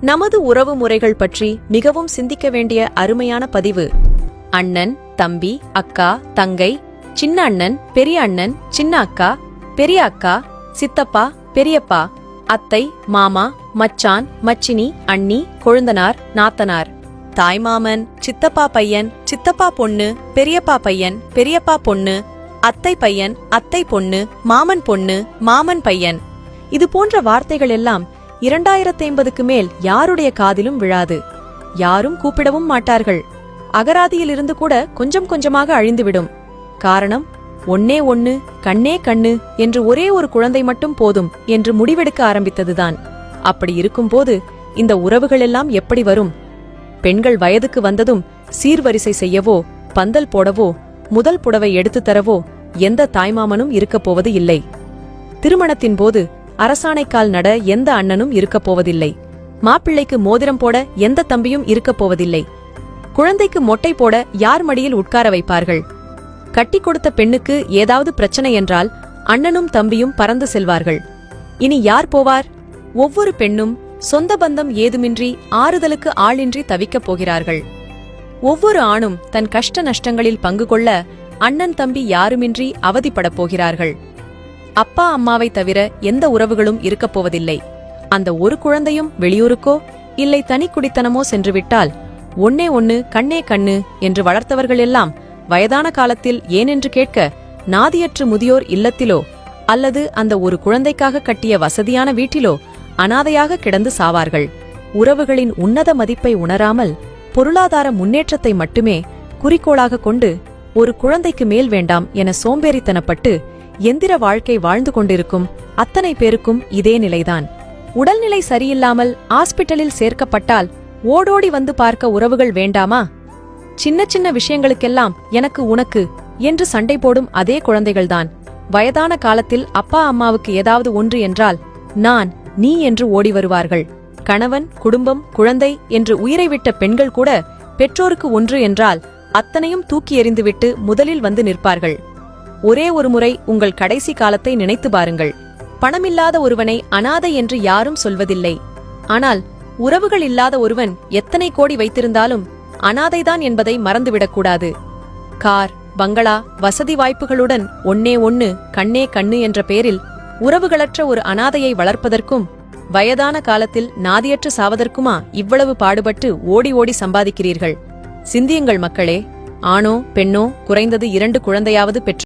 நமது உறவு முறைகள் பற்றி மிகவும் சிந்திக்க வேண்டிய அருமையான பதிவு. அண்ணன், தம்பி, அக்கா, தங்கை, சின்ன அண்ணன், பெரிய அண்ணன், சின்ன அக்கா, பெரிய அக்கா, சித்தப்பா, பெரியப்பா, அத்தை, மாமா, மச்சான், மச்சினி, அண்ணி, கொழுந்தனார், நாத்தனார், தாய்மாமன், சித்தப்பா பையன், சித்தப்பா பொண்ணு, பெரியப்பா பையன், பெரியப்பா பொண்ணு, அத்தை பையன், அத்தை பொண்ணு, மாமன் பொண்ணு, மாமன் பையன். இது போன்ற வார்த்தைகள் எல்லாம் 2050க்கு மேல் யாருடைய காதிலும் விழாது. யாரும் கூப்பிடவும் மாட்டார்கள். அகராதியிலிருந்து கூட கொஞ்சம் கொஞ்சமாக அழிந்துவிடும். காரணம், ஒன்னே ஒன்னு, கண்ணே கண்ணு என்று ஒரே ஒரு குழந்தை மட்டும் போதும் என்று முடிவெடுக்க ஆரம்பித்ததுதான். அப்படி இருக்கும்போது இந்த உறவுகள் எல்லாம் எப்படி வரும்? பெண்கள் வயதுக்கு வந்ததும் சீர்வரிசை செய்யவோ, பந்தல் போடவோ, முதல் புடவை எடுத்து தரவோ எந்த தாய்மாமனும் இருக்கப் போவது இல்லை. திருமணத்தின் போது அரசாணைக்கால் நட எந்த அண்ணனும் இருக்கப் போவதில்லை. மாப்பிள்ளைக்கு மோதிரம் போட எந்த தம்பியும் இருக்கப் போவதில்லை. குழந்தைக்கு மொட்டை போட யார் மடியில் உட்கார வைப்பார்கள்? கட்டி கொடுத்த பெண்ணுக்கு ஏதாவது பிரச்சனை என்றால் அண்ணனும் தம்பியும் பறந்து செல்வார்கள். இனி யார் போவார்? ஒவ்வொரு பெண்ணும் சொந்த பந்தம் ஏதுமின்றி ஆறுதலுக்கு ஆளின்றி தவிக்கப் போகிறார்கள். ஒவ்வொரு ஆணும் தன் கஷ்ட நஷ்டங்களில் பங்கு கொள்ள அண்ணன் தம்பி யாருமின்றி அவதிப்படப் போகிறார்கள். அப்பா அம்மாவை தவிர எந்த உறவுகளும் இருக்கப் போவதில்லை. அந்த ஒரு குழந்தையும் வெளியூருக்கோ இல்லை தனி குடித்தனமோ சென்றுவிட்டால் ஒன்னே ஒன்னு, கண்ணே கண்ணு என்று வளர்த்தவர்கள் எல்லாம் வயதான காலத்தில் ஏனென்று கேட்க நாதியற்று முதியோர் இல்லத்திலோ அல்லது அந்த ஒரு குழந்தைக்காக கட்டிய வசதியான வீட்டிலோ அனாதையாக கிடந்து சாவார்கள். உறவுகளின் உன்னத மதிப்பை உணராமல் பொருளாதார முன்னேற்றத்தை மட்டுமே குறிக்கோளாக கொண்டு ஒரு குழந்தைக்கு மேல் வேண்டாம் என சோம்பேறித்தனப்பட்டு எந்திர வாழ்க்கை வாழ்ந்து கொண்டிருக்கும் அத்தனை பேருக்கும் இதே நிலைதான். உடல்நிலை சரியில்லாமல் ஆஸ்பிட்டலில் சேர்க்கப்பட்டால் ஓடோடி வந்து பார்க்க உறவுகள் வேண்டாமா? சின்ன சின்ன விஷயங்களுக்கெல்லாம் எனக்கு உனக்கு என்று சண்டை போடும் அதே குழந்தைகள்தான் வயதான காலத்தில் அப்பா அம்மாவுக்கு ஏதாவது ஒன்று என்றால் நான், நீ என்று ஓடி வருவார்கள். கணவன், குடும்பம், குழந்தை என்று உயிரை விட்ட பெண்கள் கூட பெற்றோருக்கு ஒன்று என்றால் அத்தனையும் தூக்கி எறிந்துவிட்டு முதலில் வந்து நிற்பார்கள். ஒரே ஒரு முறை உங்கள் கடைசி காலத்தை நினைத்து பாருங்கள். பணமில்லாத ஒருவனை அனாதை என்று யாரும் சொல்வதில்லை. ஆனால் உறவுகள் இல்லாத ஒருவன் எத்தனை கோடி வைத்திருந்தாலும் அனாதைதான் என்பதை மறந்துவிடக்கூடாது. கார், பங்களா, வசதி வாய்ப்புகளுடன் ஒன்னே ஒன்னு, கண்ணே கண்ணு என்ற பெயரில் உறவுகளற்ற ஒரு அனாதையை வளர்ப்பதற்கும் வயதான காலத்தில் நாதியற்று சாவதற்குமா இவ்வளவு பாடுபட்டு ஓடி ஓடி சம்பாதிக்கிறீர்கள்? சிந்தியுங்கள் மக்களே. ஆணோ பெண்ணோ குறைந்தது 2 குழந்தையாவது பெற்று